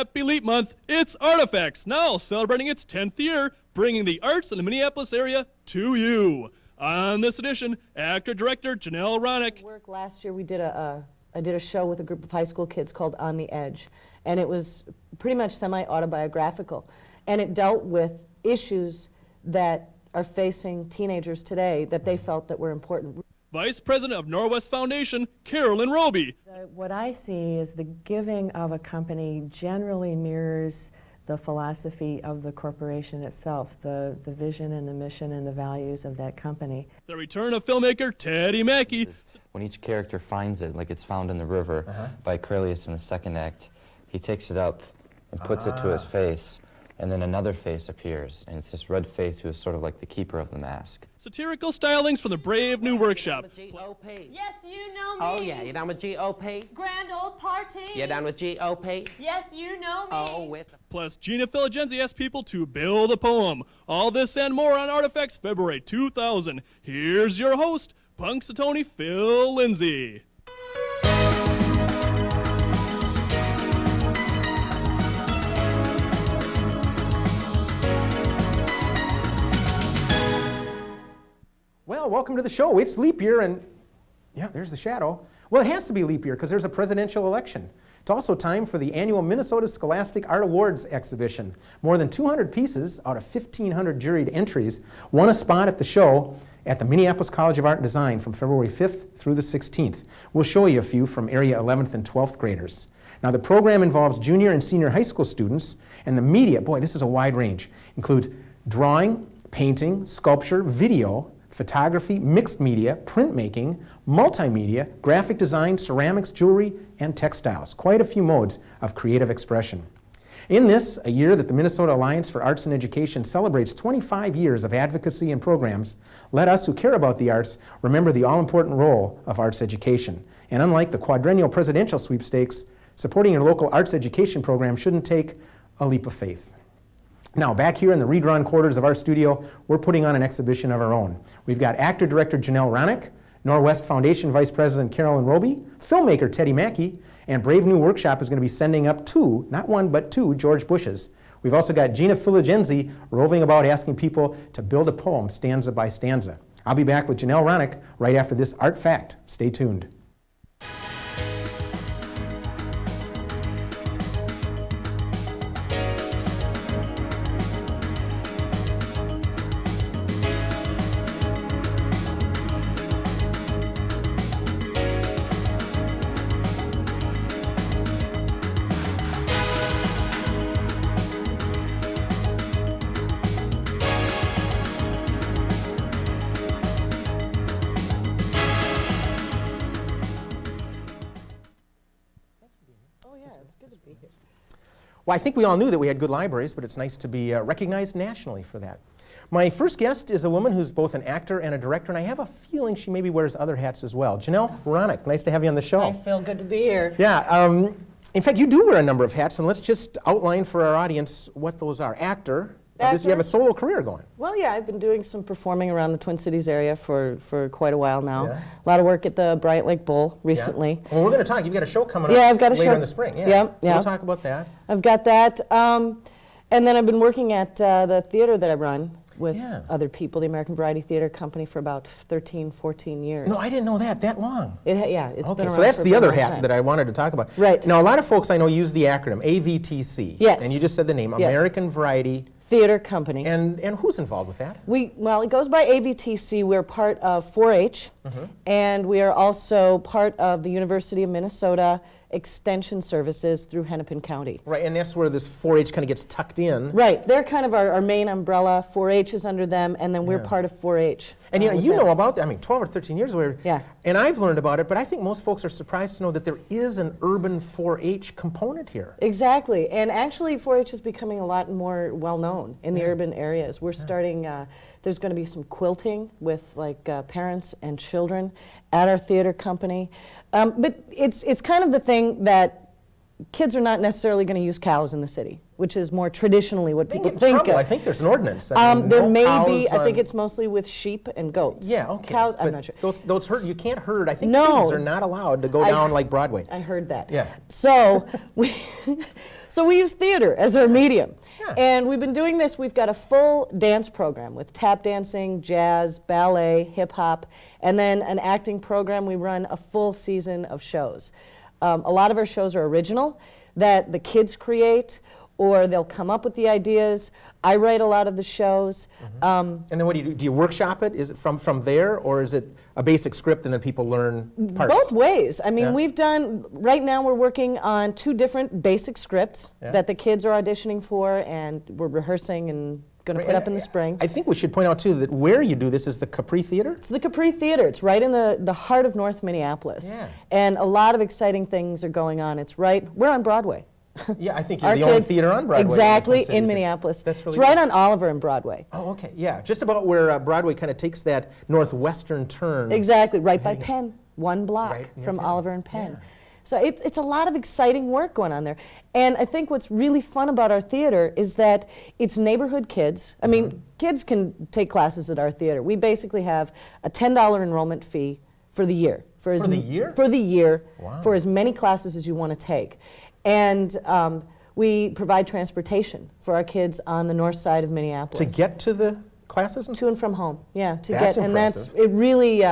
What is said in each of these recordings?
Happy Leap Month, it's Artifacts, now celebrating its 10th year, bringing the arts in the Minneapolis area to you. On this edition, actor-director Janelle Ranek. Last year I did a show with a group of high school kids called On the Edge, and it was pretty much semi-autobiographical, and it dealt with issues that are facing teenagers today that they felt that were important. Vice President of Norwest Foundation, Carolyn Roby. What I see is the giving of a company generally mirrors the philosophy of the corporation itself, the vision and the mission and the values of that company. The return of filmmaker Teddy Maki. When each character finds it, like it's found in the river by Cornelius in the second act, he takes it up and puts it to his face, and then another face appears, and it's this red face who is sort of like the keeper of the mask. Satirical stylings from the Brave New Workshop. GOP. Yes, you know me. Oh, yeah, you down with GOP? Grand old party. You down with GOP? Yes, you know me. Oh, with... Plus, Gina Filigenzi asks people to build a poem. All this and more on Artifacts February 2000. Here's your host, Punxsutawney Phill Lindsay. Well, welcome to the show. It's leap year, and yeah, there's the shadow. Well, it has to be leap year because there's a presidential election. It's also time for the annual Minnesota Scholastic Art Awards exhibition. More than 200 pieces out of 1,500 juried entries won a spot at the show at the Minneapolis College of Art and Design from February 5th through the 16th. We'll show you a few from area 11th and 12th graders. Now, the program involves junior and senior high school students, and the media, boy, this is a wide range, includes drawing, painting, sculpture, video, photography, mixed media, printmaking, multimedia, graphic design, ceramics, jewelry, and textiles. Quite a few modes of creative expression. In this, a year that the Minnesota Alliance for Arts and Education celebrates 25 years of advocacy and programs, let us who care about the arts remember the all-important role of arts education. And unlike the quadrennial presidential sweepstakes, supporting your local arts education program shouldn't take a leap of faith. Now, back here in the redrawn quarters of our studio, we're putting on an exhibition of our own. We've got actor-director Janelle Ranek, Norwest Foundation Vice President Carolyn Roby, filmmaker Teddy Maki, and Brave New Workshop is going to be sending up two, not one, but two George Bushes. We've also got Gina Filigenzi roving about asking people to build a poem stanza by stanza. I'll be back with Janelle Ranek right after this art fact. Stay tuned. Well, I think we all knew that we had good libraries, but it's nice to be recognized nationally for that. My first guest is a woman who's both an actor and a director, and I have a feeling she maybe wears other hats as well. Janelle Ranek, nice to have you on the show. I feel good to be here. Yeah, in fact, you do wear a number of hats, and let's just outline for our audience what those are. Actor. You have a solo career going. Well, yeah, I've been doing some performing around the Twin Cities area for quite a while now. Yeah. A lot of work at the Bryant Lake Bowl recently. Yeah. Well, we're going to talk. You've got a show coming up I've got a later show in the spring. Yeah. So we'll talk about that. I've got that. And then I've been working at the theater that I run with other people, the American Variety Theater Company, for about 13, 14 years. No, I didn't know that long. It's okay, been around so that's for the a other long hat time. that I wanted to talk about. Right. Now, a lot of folks I know use the acronym AVTC. Yes. And you just said the name, American Variety Theater Company. And who's involved with that? Well, it goes by AVTC. We're part of 4-H, and we are also part of the University of Minnesota Extension Services through Hennepin County. Right, and that's where this 4-H kind of gets tucked in. Right, they're kind of our main umbrella. 4-H is under them, and then we're part of 4-H. And you know about that. I mean, 12 or 13 years ago. Yeah. And I've learned about it, but I think most folks are surprised to know that there is an urban 4-H component here. Exactly, and actually 4-H is becoming a lot more well-known in the urban areas. We're starting, there's going to be some quilting with like parents and children at our theater company. But it's kind of the thing that kids are not necessarily going to use cows in the city, which is more traditionally what people think of. I think there's an ordinance. There may be. I think it's mostly with sheep and goats. Yeah, okay. Cows, I'm not sure. Those herd, you can't herd. I think No. pigs are not allowed to go down like Broadway. I heard that. Yeah. So So we use theater as our medium. Yeah. And we've been doing this. We've got a full dance program with tap dancing, jazz, ballet, hip hop, and then an acting program. We run a full season of shows. A lot of our shows are original that the kids create, or they'll come up with the ideas. I write a lot of the shows. And then what do you do? Do you workshop it? Is it from there, or is it a basic script and then people learn parts? Both ways. I mean, Yeah. we've done, right now we're working on 2 different basic scripts Yeah. that the kids are auditioning for, and we're rehearsing and going to put up in the spring. I think we should point out too that where you do this is the Capri Theater. It's the Capri Theater. It's right in the heart of North Minneapolis. Yeah. And a lot of exciting things are going on. We're on Broadway. Yeah, I think you're Our the only kids- theater on Broadway. Exactly, Twin Cities. in Minneapolis. That's really It's right good. on Oliver and Broadway. Oh, okay, yeah, just about where Broadway kind of takes that northwestern turn. Exactly, right by Hang it. Penn, 1 block Right near from Penn. Oliver and Penn. Yeah. So it's a lot of exciting work going on there. And I think what's really fun about our theater is that it's neighborhood kids. I mean, kids can take classes at our theater. We basically have a $10 enrollment fee for the year. For the year? For the year, Wow. for as many classes as you want to take. And we provide transportation for our kids on the north side of Minneapolis. To get to the classes and To and from home, yeah. To That's get, and that's impressive. it. Really,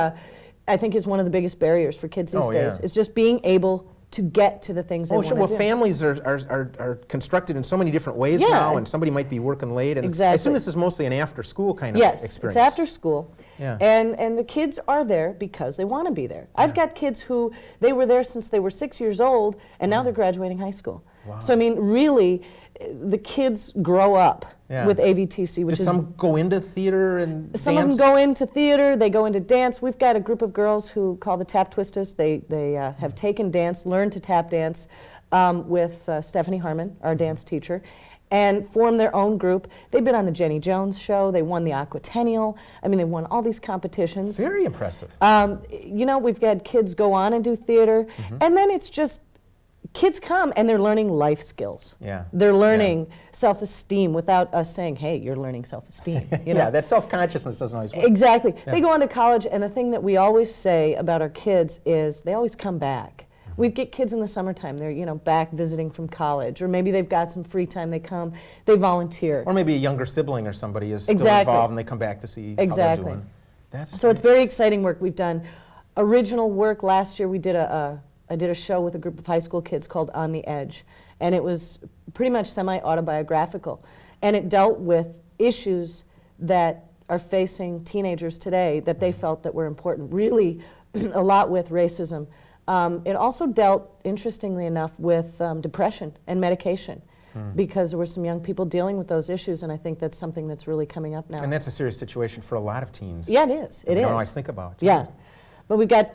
I think is one of the biggest barriers for kids these Oh, days. yeah. Is just being able to get to the things they Oh, want sure. to Well, do. families are constructed in so many different ways Yeah. now, and somebody might be working late. And I Exactly. assume this is mostly an after-school kind of Yes, experience. it's after school, Yeah. and the kids are there because they want to be there. I've got kids who they were there since they were 6 years old, and now they're graduating high school. Wow. So I mean, really, the kids grow up Yeah. with AVTC, which Do is some go into theater and some dance? of them go into theater, they go into dance. We've got a group of girls who call the Tap Twisters. They have taken dance, learned to tap dance with Stephanie Harmon, our dance teacher, and formed their own group. They've been on the Jenny Jones show. They won the Aquatennial. I mean, they won all these competitions. Very impressive. You know, we've had kids go on and do theater, and then it's just kids come and they're learning life skills. Yeah. They're learning self-esteem without us saying, hey, you're learning self-esteem. You know? Yeah, that self-consciousness doesn't always work. Exactly. They go on to college, and the thing that we always say about our kids is they always come back. We get kids in the summertime, they're, you know, back visiting from college, or maybe they've got some free time, they come, they volunteer. Or maybe a younger sibling or somebody is still Exactly. involved and they come back to see how Exactly. they're doing. That's So it's very exciting work. We've done original work. Last year we did I did a show with a group of high school kids called On the Edge, and it was pretty much semi-autobiographical, and it dealt with issues that are facing teenagers today that they felt that were important, really a lot with racism. It also dealt, interestingly enough, with depression and medication, because there were some young people dealing with those issues, and I think that's something that's really coming up now. And that's a serious situation for a lot of teens. Yeah, it is. It we is. don't always think about. Yeah. But we've got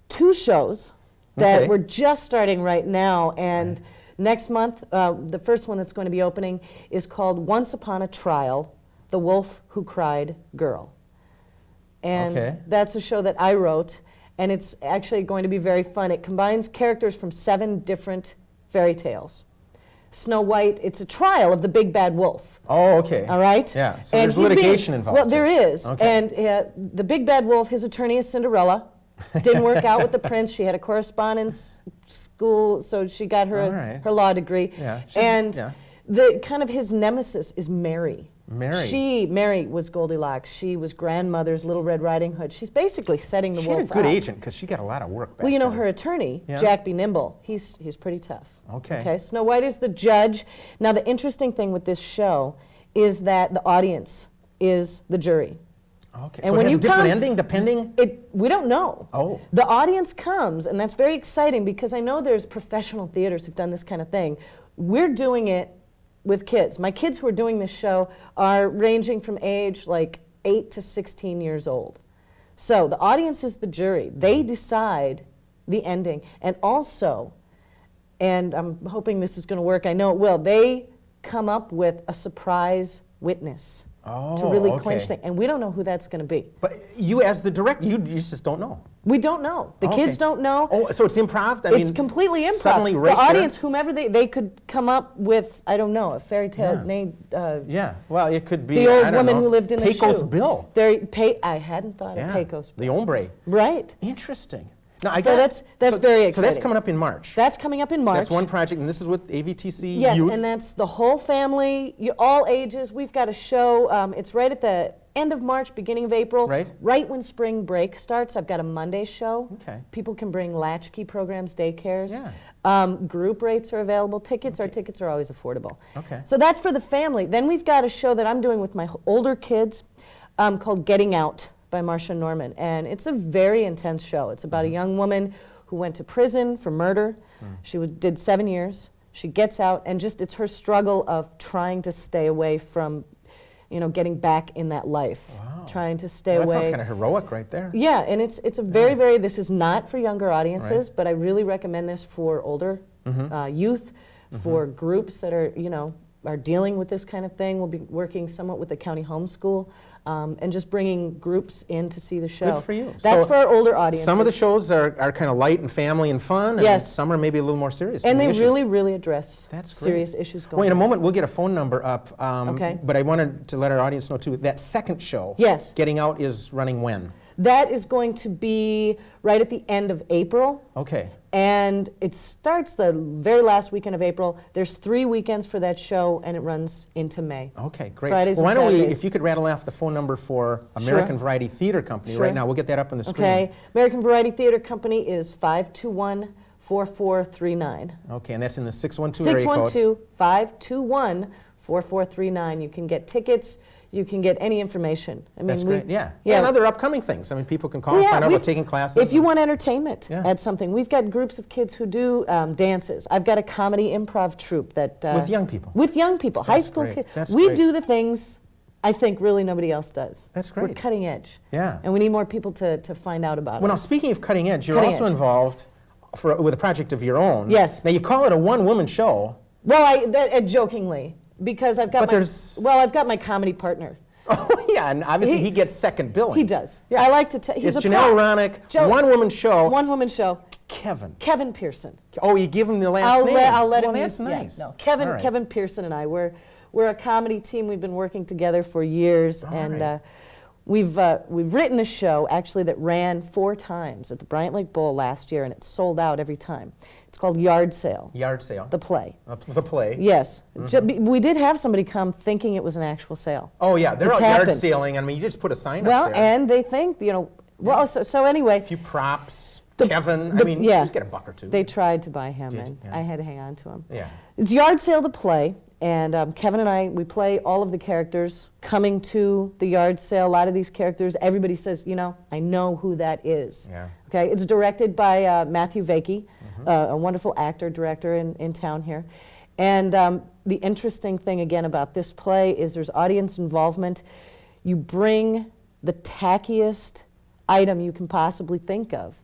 2 shows that Okay. we're just starting right now, and next month, the first one that's going to be opening is called Once Upon a Trial, The Wolf Who Cried Girl. And Okay. that's a show that I wrote, and it's actually going to be very fun. It combines characters from 7 different fairy tales. Snow White, it's a trial of the big bad wolf. Oh, okay. All right? Yeah, so And there's he's being- litigation involved. Well, there too. is. Okay. And the big bad wolf, his attorney is Cinderella. Didn't work out with the prince. She had a correspondence school, so she got her, All right. her law degree. Yeah, she's- And yeah. the kind of his nemesis is Mary. Mary. Mary was Goldilocks. She was grandmother's Little Red Riding Hood. She's basically setting the She wolf had a good up. agent because she got a lot of work back Well, you know, then. her attorney, Yeah. Jack B. Nimble, he's pretty tough. Okay. Okay, Snow White is the judge. Now, the interesting thing with this show is that the audience is the jury. Okay, And so when it has you a different come- ending depending? We don't know. Oh. The audience comes, and that's very exciting because I know there's professional theaters who've done this kind of thing. We're doing it with kids. My kids who are doing this show are ranging from age like 8 to 16 years old. So the audience is the jury. They decide the ending. And also, and I'm hoping this is going to work, I know it will, they come up with a surprise witness to really clinch okay. things. And we don't know who that's going to be. But you as the director, you just don't know. We don't know. The Okay. kids don't know. Oh, so it's improv? It's completely improv. Suddenly the right audience, there? whomever they could come up with, I don't know, a fairy tale Yeah. named Yeah, well, it could be, the old I don't woman know, who lived in the Pecos shoe. Bill. I hadn't thought Yeah, of Pecos Bill. the hombre. Right. Interesting. Now, So that's very So that's exciting. coming up in March. That's coming up in March. That's one project, and this is with AVTC Yes, Youth. and that's the whole family, all ages. We've got a show. It's right at the end of March, beginning of April. Right. When spring break starts. I've got a Monday show. Okay. People can bring latchkey programs, daycares. Yeah. Group rates are available. Tickets are always affordable. Okay. So that's for the family. Then we've got a show that I'm doing with my older kids called Getting Out by Marcia Norman. And it's a very intense show. It's about a young woman who went to prison for murder. She did 7 years. She gets out, and it's her struggle of trying to stay away from, getting back in that life. Wow. Trying to stay Well, that away. sounds kind of heroic right there. Yeah, and it's a very, this is not for younger audiences, but I really recommend this for older youth, for groups that are dealing with this kind of thing. We'll be working somewhat with the county homeschool and just bringing groups in to see the show. Good for you. That's So for our older audiences. Some of the shows are kind of light and family and fun, and Yes. some are maybe a little more serious. and some they issues. really address That's great. serious issues going Well, in a on. moment, we'll get a phone number up. Okay. But I wanted to let our audience know, too, that second show, Yes. Getting Out, is running when? That is going to be right at the end of April. Okay. And it starts the very last weekend of April. There's 3 weekends for that show, and it runs into May. Okay, great. Fridays well, why and don't we, Saturdays. if you could rattle off the phone number for American Variety Theater Company Sure. right now. We'll get that up on the screen. Okay. American Variety Theater Company is 521-4439. Okay, and that's in the 612 area code. 612-521-4439. You can get tickets. You can get any information. I mean, That's great, yeah. Yeah. And other upcoming things. I mean, people can call Well, and yeah, find out we've- about taking classes. If you and- want entertainment Yeah. at something, we've got groups of kids who do dances. I've got a comedy improv troupe that With young people. With young people, high That's school great. kids. That's We great. do the things I think really nobody else does. That's We're great. cutting edge. Yeah. And we need more people to find out about Well, now, it. speaking of cutting edge, you're Cutting also edge. involved with a project of your own. Yes. Now, you call it a one-woman show. Well, jokingly, because I've got But my there's- I've got my comedy partner. Oh, yeah, and obviously he gets second billing. He does. Yeah. I like to tell. He's It's a Janelle prop. Ranek, one-woman show. One-woman show. Kevin Pearson. Oh, you give him the last name. I'll let well, him that's use, yeah, nice. no. All right. Kevin Pearson and I, we're a comedy team. We've been working together for years, and right. we've written a show actually that ran 4 times at the Bryant Lake Bowl last year, and it sold out every time. It's called Yard Sale, Yard sale. the play. The play. Yes, we did have somebody come thinking it was an actual sale. Oh, yeah, they're It's out yard happened. sailing. I mean, you just put a sign Well, up there. and they think, well, so anyway. A few props. The- Kevin, the- I mean, yeah. you get a buck or two. They tried to buy him, Did and you? Yeah. I had to hang on to him. Yeah. It's Yard Sale the play, and Kevin and I, we play all of the characters coming to the yard sale. A lot of these characters, everybody says, I know who that is. Yeah. Okay, it's directed by Matthew Vakey, a wonderful actor, director in town here. And the interesting thing, again, about this play is there's audience involvement. You bring the tackiest item you can possibly think of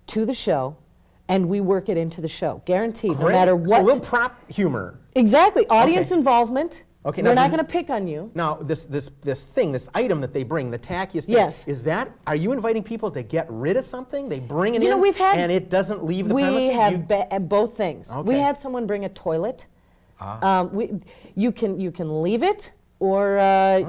to the show, and we work it into the show, guaranteed, no Great. matter So what. a little prop humor. Exactly, audience Okay. involvement. Okay, We're now not the- going to pick on you. Now, this item that they bring, the tackiest thing, Yes. are you inviting people to get rid of something? They bring it in we've had- and it doesn't leave the We premises? have both things. We Okay. had someone bring a toilet. You can leave it, or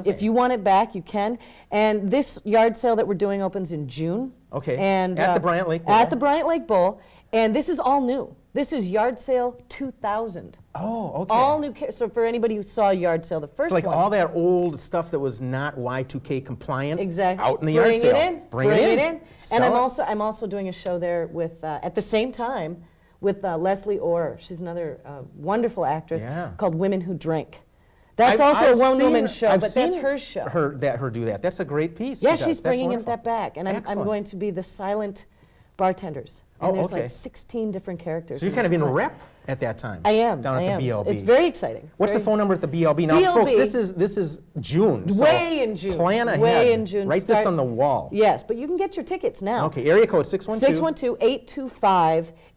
if you want it back, you can. And this yard sale that we're doing opens in June. Okay. And At the Bryant Lake Bowl? At the Bryant Lake Bowl, and this is all new. This is Yard Sale 2000. Oh, okay. All new. So for anybody who saw Yard Sale, the first It's like one. all that old stuff that was not Y2K compliant Exactly. out in the yard sale. Bring it in. And Sell it. I'm also doing a show there with at the same time with Leslie Orr. She's another wonderful actress Yeah. called Women Who Drink. That's I've- also I've a one-woman seen- show, I've but that's seen her show. Her do that. That's a great piece. Yeah, she does. she's That's bringing wonderful. that back, and I'm Excellent. going to be the silent bartenders. And Oh, there's okay. like 16 different characters. So you're in kind of this in play. rep at that time. I am. Down I at am. the BLB. It's very exciting. What's the Very- phone number at the BLB? Now, BLB. folks, this is June. so Way in June. Plan ahead. Way in June. Write this Start- on the wall. Yes, but you can get your tickets now. Okay, area code 612.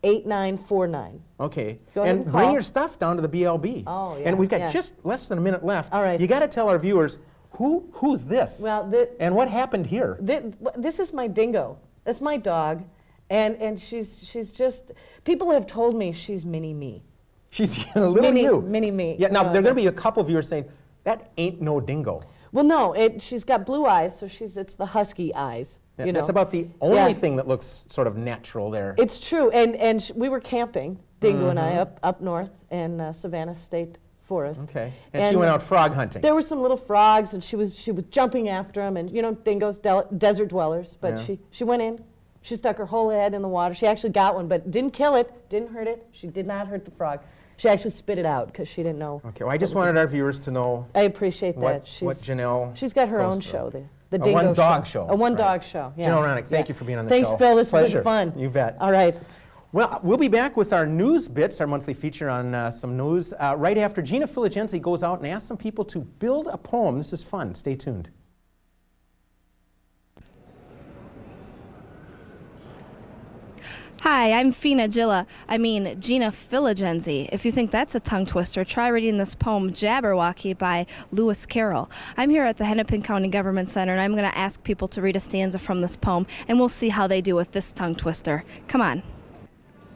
612-825-8949. Okay. Go ahead and and bring call. your stuff down to the BLB. Oh, yeah, And we've got yeah. just less than a minute left. All right. You got to tell our viewers who's this? Well, and what happened here? This is my dingo. That's my dog, and she's just. People have told me she's mini me. She's a little Mini- new. mini me. Yeah. Now No, there are going but- to be a couple of viewers saying that ain't no dingo. Well, no, she's got blue eyes, so it's the husky eyes. Yeah, you know. that's about the only Yeah. thing that looks sort of natural there. It's true, and we were camping, Dingo and I, up north in Savannah State Forest. Okay. And she went out frog hunting. There were some little frogs, and she was jumping after them, and you know, dingoes, desert dwellers. But Yeah. she went in, she stuck her whole head in the water. She actually got one, but didn't kill it, didn't hurt it. She did not hurt the frog. She actually spit it out because she didn't know. Okay, well, I just wanted our viewers to know I appreciate what, that. what Janelle She's got her goes own through. show, the A Dingo one-dog show. A one-dog Right. show. Yeah. Janelle Ranek, thank Yeah. you for being on the Thanks, show. Phil. This has Pleasure. been fun. You bet. All right. Well, we'll be back with our news bits, our monthly feature on some news, right after Gina Filigenzi goes out and asks some people to build a poem. This is fun. Stay tuned. Hi, I'm Gina Filigenzi. If you think that's a tongue twister, try reading this poem, Jabberwocky, by Lewis Carroll. I'm here at the Hennepin County Government Center, and I'm going to ask people to read a stanza from this poem, and we'll see how they do with this tongue twister. Come on.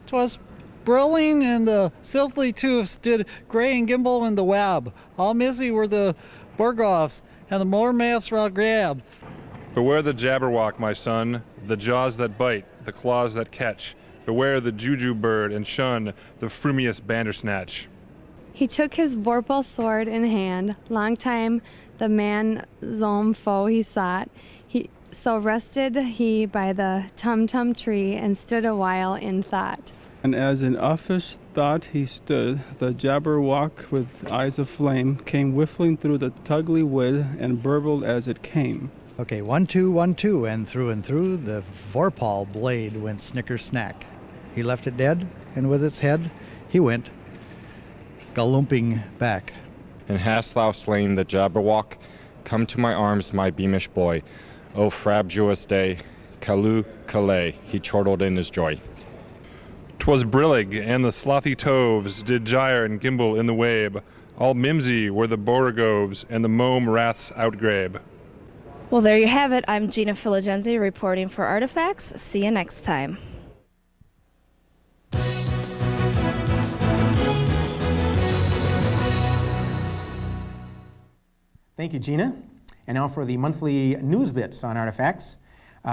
'Twas brilling and the siltly tooths did gray and gimble in the web. All mizzy were the Borgoffs, and the more maps were grab. Beware the Jabberwock, my son, the jaws that bite, the claws that catch. Beware the Juju bird and shun the frumious Bandersnatch. He took his vorpal sword in hand, long time the man zom foe he sought. So rested he by the tum-tum tree and stood a while in thought. And as in uffish thought he stood, the Jabberwock with eyes of flame came whiffling through the tugly wood and burbled as it came. Okay, 1, 2, 1, 2, and through the vorpal blade went snicker-snack. He left it dead, and with its head he went galoomping back. And hast thou slain the Jabberwock? Come to my arms, my beamish boy. O frabjous day, Calloo Calais, he chortled in his joy. 'Twas brillig, and the slothy toves did gyre and gimble in the wabe. All mimsy were the borogoves, and the mome raths outgrabe. Well, there you have it. I'm Gina Filigenzi reporting for Artifacts. See you next time. Thank you, Gina. And now for the monthly news bits on Artifacts.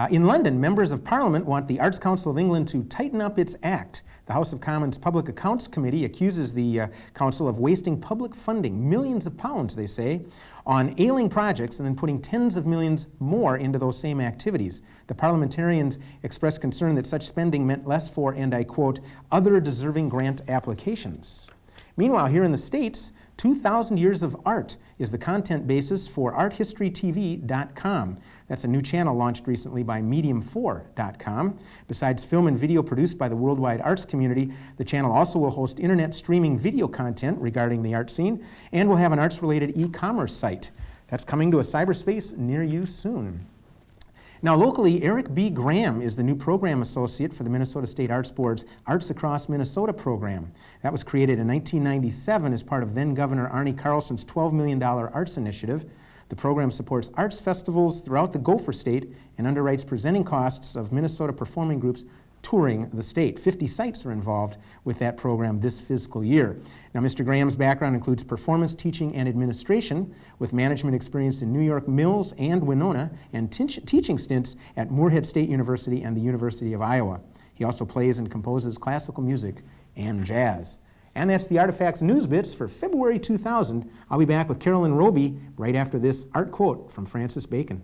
In London, members of Parliament want the Arts Council of England to tighten up its act. The House of Commons Public Accounts Committee accuses the Council of wasting public funding, millions of pounds, they say, on ailing projects and then putting tens of millions more into those same activities. The parliamentarians expressed concern that such spending meant less for, and I quote, other deserving grant applications. Meanwhile, here in the States, 2,000 Years of Art is the content basis for arthistorytv.com. That's a new channel launched recently by medium4.com. Besides film and video produced by the worldwide arts community, the channel also will host internet streaming video content regarding the art scene and will have an arts-related e-commerce site. That's coming to a cyberspace near you soon. Now, locally, Eric B. Graham is the new program associate for the Minnesota State Arts Board's Arts Across Minnesota program. That was created in 1997 as part of then-Governor Arnie Carlson's $12 million arts initiative. The program supports arts festivals throughout the Gopher State and underwrites presenting costs of Minnesota performing groups touring the state. 50 sites are involved with that program this fiscal year. Now, Mr. Graham's background includes performance, teaching, and administration, with management experience in New York Mills and Winona, and teaching stints at Moorhead State University and the University of Iowa. He also plays and composes classical music and jazz. And that's the Artifacts News Bits for February 2000. I'll be back with Carolyn and Roby right after this art quote from Francis Bacon.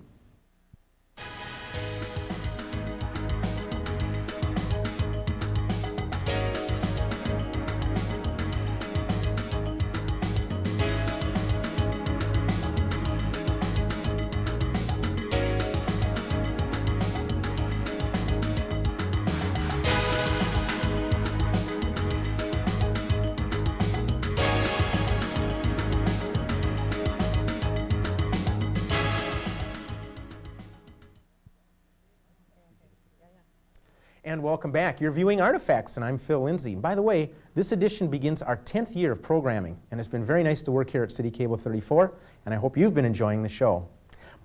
And welcome back. You're viewing Artifacts, and I'm Phill Lindsay. By the way, this edition begins our 10th year of programming, and it's been very nice to work here at City Cable 34, and I hope you've been enjoying the show.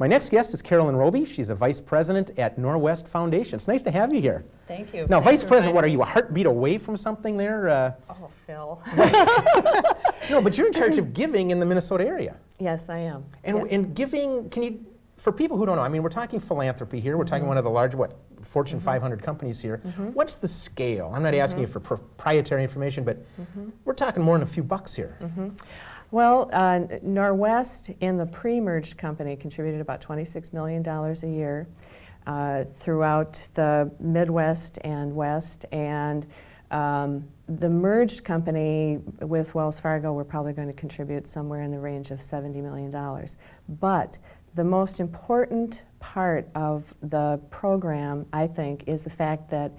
My next guest is Carolyn Roby. She's a vice president at Norwest Foundation. It's nice to have you here. Thank you. Now, Thanks vice for president, what are inviting you, a heartbeat away from something there? Oh, Phil. No, but you're in charge of giving in the Minnesota area. Yes, I am. And, Yeah. and giving, can you for people who don't know, I mean, we're talking philanthropy here. We're talking one of the large, Fortune 500 companies here. What's the scale? I'm not asking you for proprietary information, but we're talking more than a few bucks here. Well, Norwest in the pre-merged company contributed about $26 million a year throughout the Midwest and West, and the merged company with Wells Fargo, we're probably going to contribute somewhere in the range of $70 million. But the most important part of the program, I think, is the fact that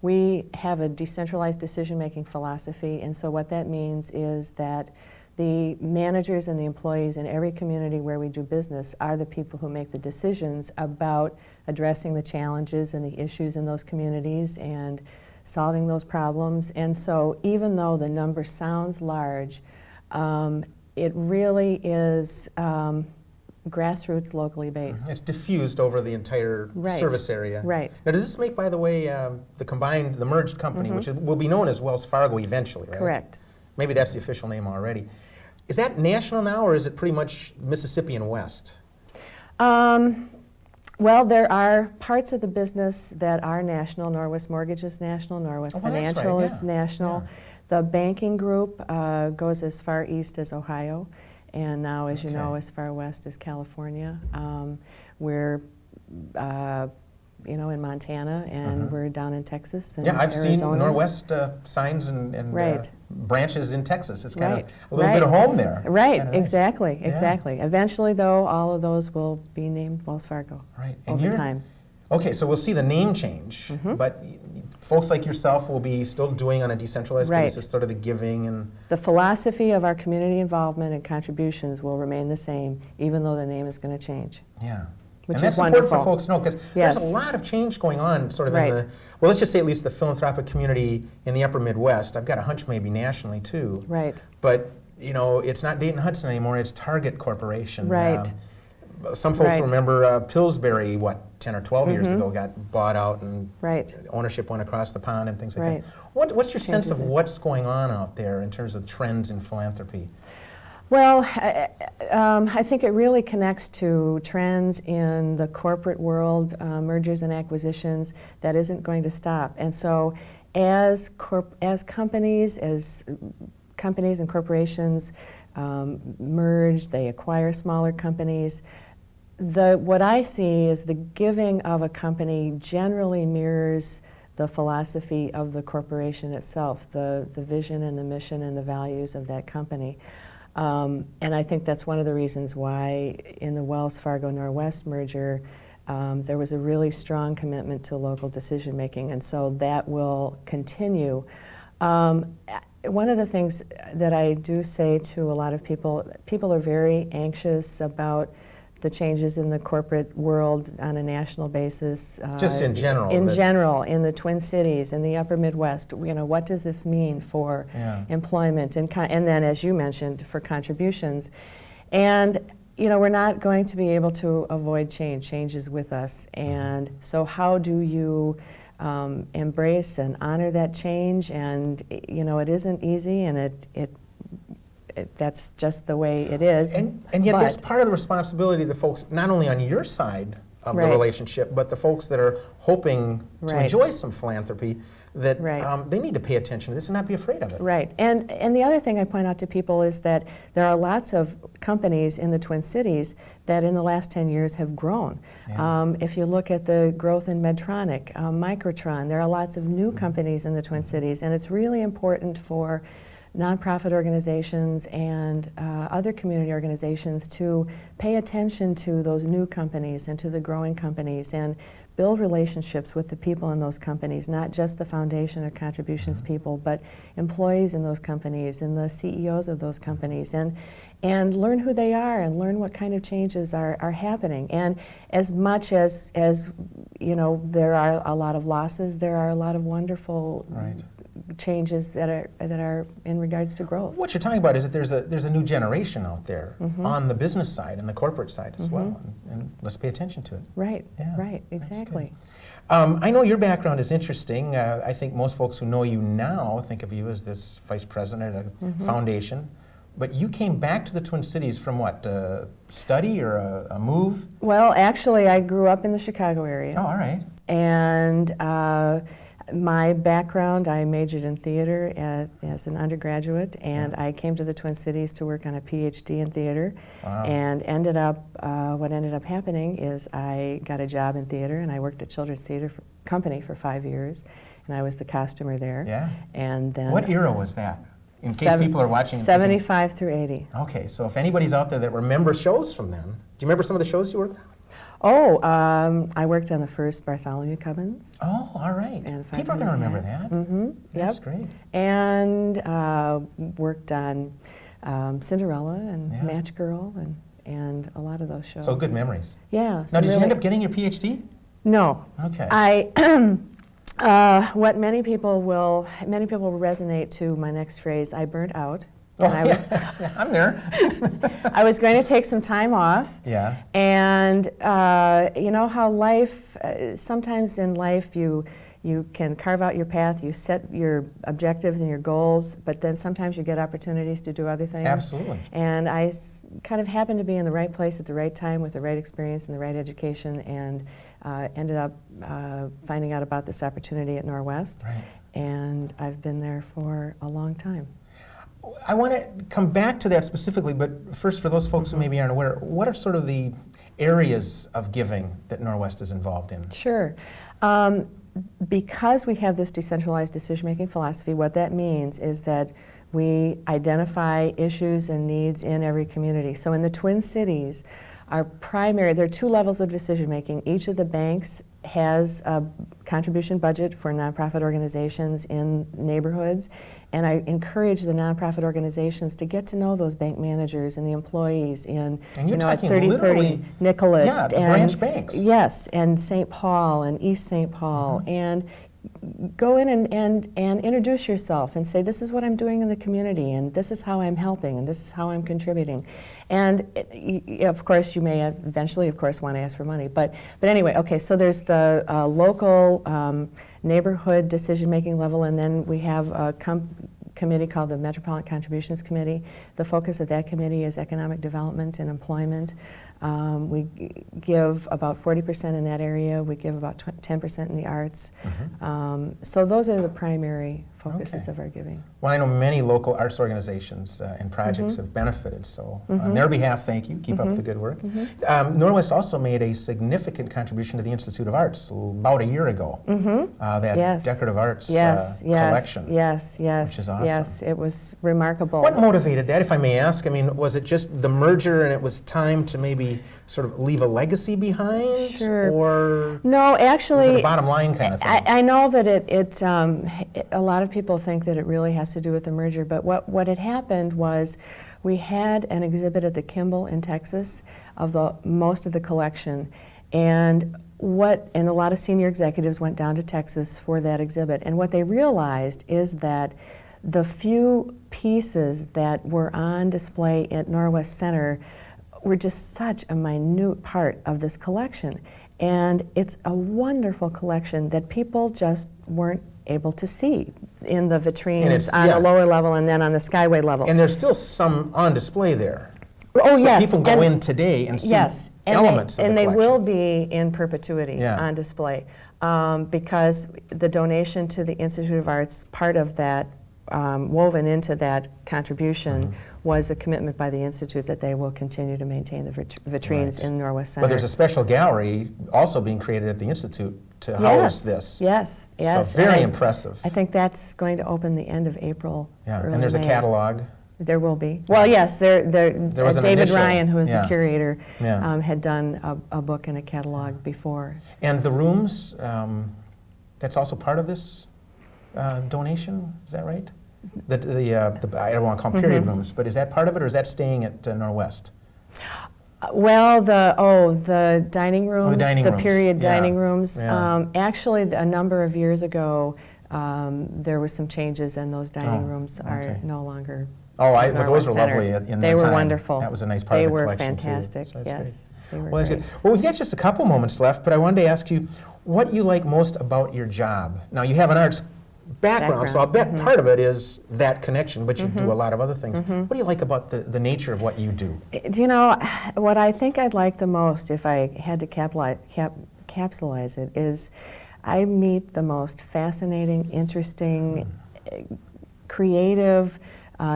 we have a decentralized decision-making philosophy, and so what that means is that the managers and the employees in every community where we do business are the people who make the decisions about addressing the challenges and the issues in those communities and solving those problems. And so even though the number sounds large, it really is grassroots, locally based. It's diffused over the entire service area. Right. Now, does this make, by the way, the merged company, which will be known as Wells Fargo eventually, right? Correct. Maybe that's the official name already. Is that national now, or is it pretty much Mississippi and West? Well, there are parts of the business that are national. Norwest Mortgage is national. Norwest Financial is national. The banking group goes as far east as Ohio, and now, as you know, as far west as California. We're in Montana, and we're down in Texas and I've Arizona. seen Norwest signs and branches in Texas. It's got a little bit of home there. Right, nice. exactly. Eventually, though, all of those will be named Wells Fargo over time. Okay, so we'll see the name change, but folks like yourself will be still doing on a decentralized basis, sort of the giving and... The philosophy of our community involvement and contributions will remain the same, even though the name is going to change. Yeah. Which and that's is wonderful. important for folks to know, because there's a lot of change going on sort of in the, well, let's just say at least the philanthropic community in the upper Midwest. I've got a hunch maybe nationally too. Right. But, it's not Dayton Hudson anymore, it's Target Corporation. Right. Some folks remember Pillsbury, 10 or 12 years ago, got bought out and ownership went across the pond and things like that. What's your sense of what's going on out there in terms of trends in philanthropy? Well, I think it really connects to trends in the corporate world, mergers and acquisitions, that isn't going to stop. And so as companies and corporations merge, they acquire smaller companies, what I see is the giving of a company generally mirrors the philosophy of the corporation itself, the vision and the mission and the values of that company. And I think that's one of the reasons why in the Wells Fargo Norwest merger, there was a really strong commitment to local decision making, and so that will continue. One of the things that I do say to a lot of people are very anxious about the changes in the corporate world on a national basis. Just in general. In general, in the Twin Cities, in the upper Midwest, what does this mean for employment and then, as you mentioned, for contributions? And we're not going to be able to avoid change. Change is with us. And so how do you embrace and honor that change? And it isn't easy, and that's just the way it is. And yet that's part of the responsibility of the folks, not only on your side of the relationship, but the folks that are hoping to enjoy some philanthropy, that they need to pay attention to this and not be afraid of it. Right. And the other thing I point out to people is that there are lots of companies in the Twin Cities that in the last 10 years have grown. If you look at the growth in Medtronic, Microtron, there are lots of new companies in the Twin Cities, and it's really important for nonprofit organizations and other community organizations to pay attention to those new companies and to the growing companies and build relationships with the people in those companies, not just the foundation or contributions people, but employees in those companies and the CEOs of those companies, and learn who they are and learn what kind of changes are happening. And as much as there are a lot of losses, there are a lot of wonderful changes that are in regards to growth. What you're talking about is that there's a new generation out there on the business side and the corporate side as well, and let's pay attention to it. Right, right, exactly. I know your background is interesting. I think most folks who know you now think of you as this vice president of a foundation. But you came back to the Twin Cities from what, study or a move? Well, actually, I grew up in the Chicago area. Oh, all right. And my background, I majored in theater as an undergraduate, and I came to the Twin Cities to work on a PhD in theater. Wow. And what ended up happening is I got a job in theater, and I worked at Children's Theater Company for 5 years, and I was the costumer there. Yeah. And then What era was that? In case people are watching. 75 through 80. Okay, so if anybody's out there that remembers shows from then, do you remember some of the shows you worked on? Oh, I worked on the first Bartholomew Cubbins. Oh, all right. And People are going to remember that. Mm-hmm. That's Yep. great. And worked on Cinderella and Yeah. Match Girl and a lot of those shows. So good memories. Yeah. Now, did you really- end up getting your PhD? No. Okay. What many people will resonate to my next phrase. I burnt out. Oh, And I was yeah, I'm there. I was going to take some time off. Yeah. And you know how life, sometimes in life you can carve out your path, you set your objectives and your goals, but then sometimes you get opportunities to do other things. Absolutely. And I kind of happened to be in the right place at the right time with the right experience and the right education, and ended up finding out about this opportunity at Norwest. Right. And I've been there for a long time. I want to come back to that specifically, but first, for those folks who maybe aren't aware, what are sort of the areas of giving that Norwest is involved in? Sure. Because we have this decentralized decision-making philosophy, what that means is that we identify issues and needs in every community. So in the Twin Cities, there are 2 levels of decision-making. Each of the banks has a contribution budget for nonprofit organizations in neighborhoods, and I encourage the nonprofit organizations to get to know those bank managers and the employees in, And you're at talking 3030 literally- Nicollet. Yeah, the and, branch banks. Yes, and St. Paul and East St. Paul, and go in and introduce yourself and say, this is what I'm doing in the community, and this is how I'm helping, and this is how I'm contributing. And of course, you may eventually, of course, want to ask for money. But anyway, okay, so there's the local neighborhood decision-making level, and then we have a committee called the Metropolitan Contributions Committee. The focus of that committee is economic development and employment. We give about 40% in that area. We give about 10% in the arts. So those are the primary focuses of our giving. Well, I know many local arts organizations and projects have benefited, so on their behalf, thank you. Keep up the good work. Norwest also made a significant contribution to the Institute of Arts about a year ago. That decorative arts collection. Yes, which is awesome. yes, it was remarkable. What motivated that, if I may ask? I mean, was it just the merger and it was time to maybe sort of leave a legacy behind? Sure. Or no, actually, was it a bottom line kind of thing? I know that a lot of people think that it really has to do with the merger, but what had happened was we had an exhibit at the Kimball in Texas of most of the collection, and a lot of senior executives went down to Texas for that exhibit, and what they realized is that the few pieces that were on display at Norwest Center were just such a minute part of this collection. And it's a wonderful collection that people just weren't able to see in the vitrines on the lower level and then on the Skyway level. And there's still some on display there. Oh, so yes. people go in today and see elements of the collection. And they will be in perpetuity Yeah. on display because the donation to the Institute of Arts, part of that woven into that contribution was a commitment by the Institute that they will continue to maintain the vitrines in Norwest Center. But there's a special gallery also being created at the Institute to house this. Yes. So very impressive. I think that's going to open the end of April. Yeah, early and there's a May. catalog. There will be. Well, yes, there was an David initial, Ryan, who is the curator, Yeah. had done a book and a catalog before. And the rooms, that's also part of this donation, is that right? I don't want to call them period rooms, but is that part of it, or is that staying at Norwest? Well, the dining rooms, rooms. period dining rooms. Yeah. Actually, a number of years ago, there were some changes, and those dining rooms are no longer. Oh, at but those Norwest were Center. lovely in that They were time. wonderful. That was a nice part they of the were collection, too. fantastic. So that's Yes, they were Well, that's great. good. Well, we've got just a couple moments left, but I wanted to ask you what you like most about your job. Now, you have an arts background, so I'll bet part of it is that connection, but you do a lot of other things. What do you like about the nature of what you do? Do you know, what I think I'd like the most, if I had to capsulize it, is I meet the most fascinating, interesting, creative,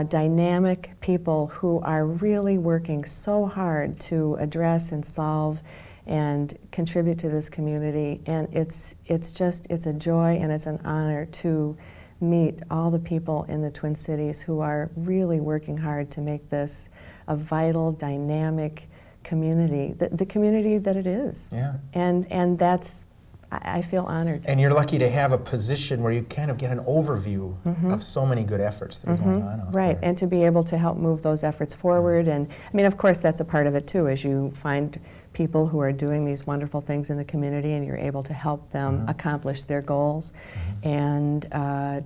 dynamic people who are really working so hard to address and solve and contribute to this community. And it's a joy and it's an honor to meet all the people in the Twin Cities who are really working hard to make this a vital, dynamic community, the community that it is. Yeah. And that's, I feel honored. And you're lucky to have a position where you kind of get an overview of so many good efforts that are going on out Right, there. and to be able to help move those efforts forward. And I mean, of course, that's a part of it too, as you find people who are doing these wonderful things in the community and you're able to help them accomplish their goals and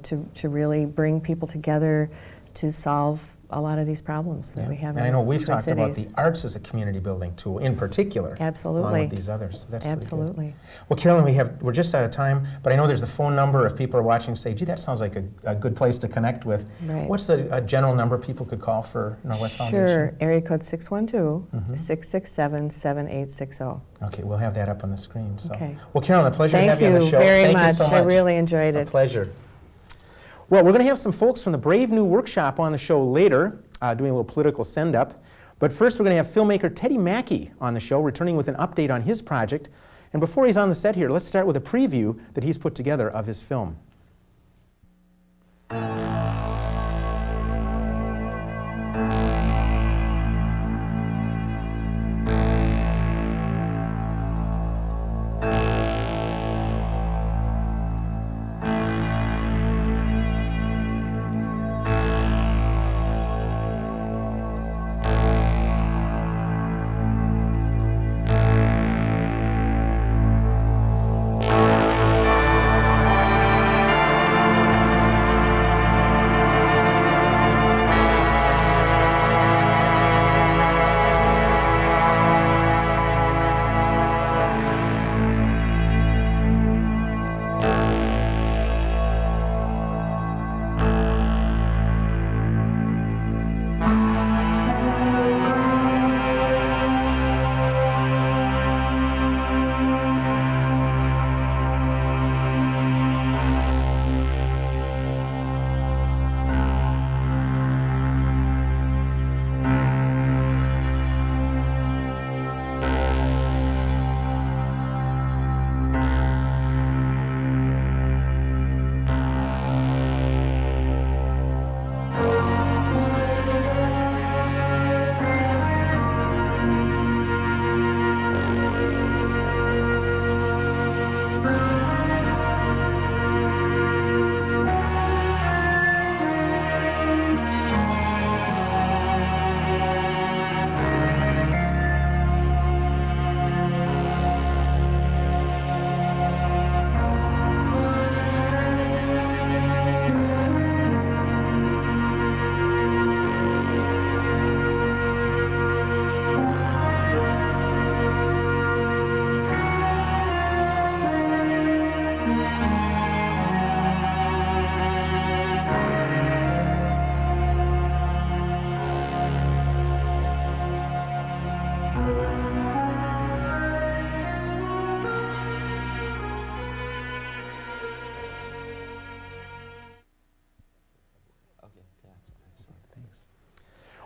to really bring people together to solve a lot of these problems that we have And in I know the we've Twin talked about Cities. the arts as a community building tool in particular. Absolutely. Along with these others. So that's pretty good. Absolutely. Well, Carolyn, we're just out of time, but I know there's the phone number if people are watching say, gee, that sounds like a good place to connect with. Right. What's the general number people could call for Norwest Foundation? Sure, area code 612-667-7860. Okay, we'll have that up on the screen. So. Okay. Well, Carolyn, a pleasure to have you on the show. Thank you very Thank much. you so much. I really enjoyed it. A pleasure. Well, we're going to have some folks from the Brave New Workshop on the show later, doing a little political send-up. But first, we're going to have filmmaker Teddy Maki on the show, returning with an update on his project. And before he's on the set here, let's start with a preview that he's put together of his film.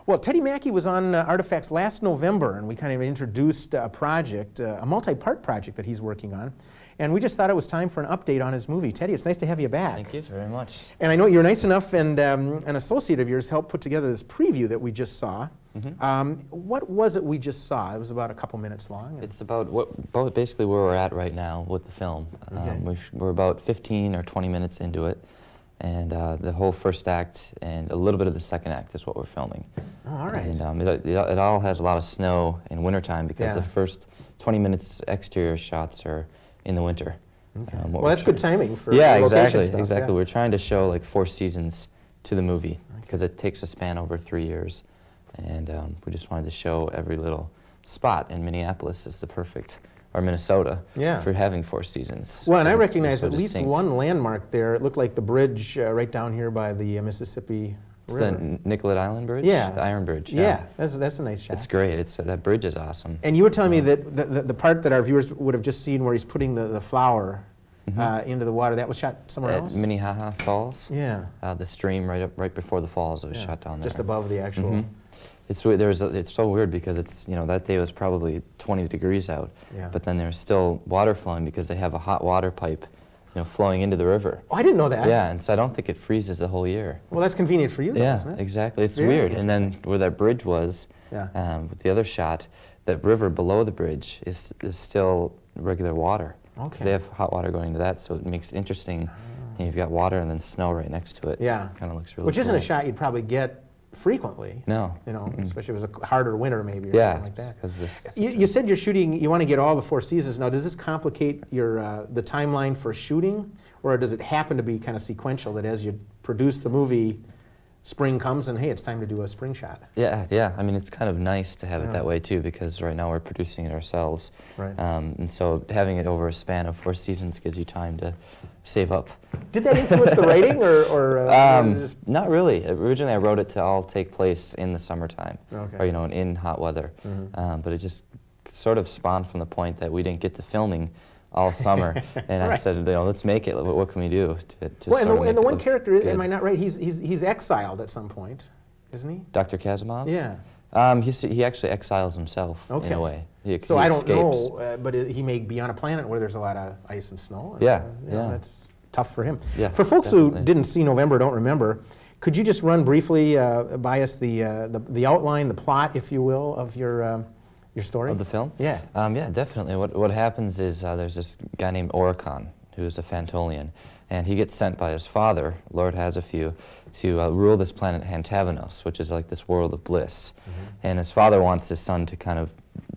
Well, Teddy Maki was on Artifacts last November, and we kind of introduced a project, a multi-part project that he's working on. And we just thought it was time for an update on his movie. Teddy, it's nice to have you back. Thank you very much. And I know you're nice enough, and an associate of yours helped put together this preview that we just saw. What was it we just saw? It was about a couple minutes long. It's about basically where we're at right now with the film. We're about 15 or 20 minutes into it, and the whole first act and a little bit of the second act is what we're filming. Oh, all right. And it all has a lot of snow in wintertime because the first 20 minutes exterior shots are in the winter. Okay. Well, that's good timing for location exactly, stuff. Exactly. We're trying to show like 4 seasons to the movie because it takes a span over 3 years. And we just wanted to show every little spot in Minneapolis is the perfect or Minnesota Yeah. for having 4 seasons. Well, and I It's recognize so at least distinct. one landmark there. It looked like the bridge right down here by the Mississippi It's River. the Nicollet Island Bridge? Yeah. The Iron Bridge. Yeah, that's a nice shot. It's great. That bridge is awesome. And you were telling me that the part that our viewers would have just seen where he's putting the flour into the water, that was shot somewhere At else? Minnehaha Falls. Yeah. The stream right before the falls, it was shot down there. Just above the actual. Mhm. It's so weird because it's, that day was probably 20 degrees out, Yeah. but then there's still water flowing because they have a hot water pipe, flowing into the river. Oh, I didn't know that. Yeah, and so I don't think it freezes the whole year. Well, that's convenient for you, though, Yeah, isn't it? exactly. It's Very weird. And then where that bridge was, Yeah. with the other shot, that river below the bridge is still regular water. Okay. Because they have hot water going to that, so it makes it interesting. And you've got water and then snow right next to it. Yeah. Kind of looks really Which isn't a cool. shot you'd probably get frequently. No. Especially if it was a harder winter maybe or Yeah, something like that. because this. You said you're shooting, you want to get all the 4 seasons. Now, does this complicate your the timeline for shooting? Or does it happen to be kind of sequential, that as you produce the movie, spring comes and, hey, it's time to do a spring shot? Yeah. I mean, it's kind of nice to have it that way, too, because right now we're producing it ourselves. Right. And so having it over a span of 4 seasons gives you time to save up. Did that influence the writing, or just- Not really. Originally, I wrote it to all take place in the summertime, Okay. or in hot weather. But it just sort of spawned from the point that we didn't get to filming all summer, and I Right. said, let's make it. What can we do to Well, sort of make and the it one look character, good? am I not right? He's exiled at some point, isn't he? Dr. Kazimov? Yeah. He actually exiles himself in a way. So he I don't escapes. know, but he may be on a planet where there's a lot of ice and snow. And, Yeah, yeah. That's tough for him. Yeah, For folks who definitely. didn't see November, don't remember, could you just run briefly by us the outline, the plot, if you will, of your story? Of the film? Yeah. Yeah, definitely. What happens is there's this guy named Oricon, who is a Phantolian, and he gets sent by his father, Lord Hasafew, to rule this planet Hantavanos, which is like this world of bliss. And his father wants his son to kind of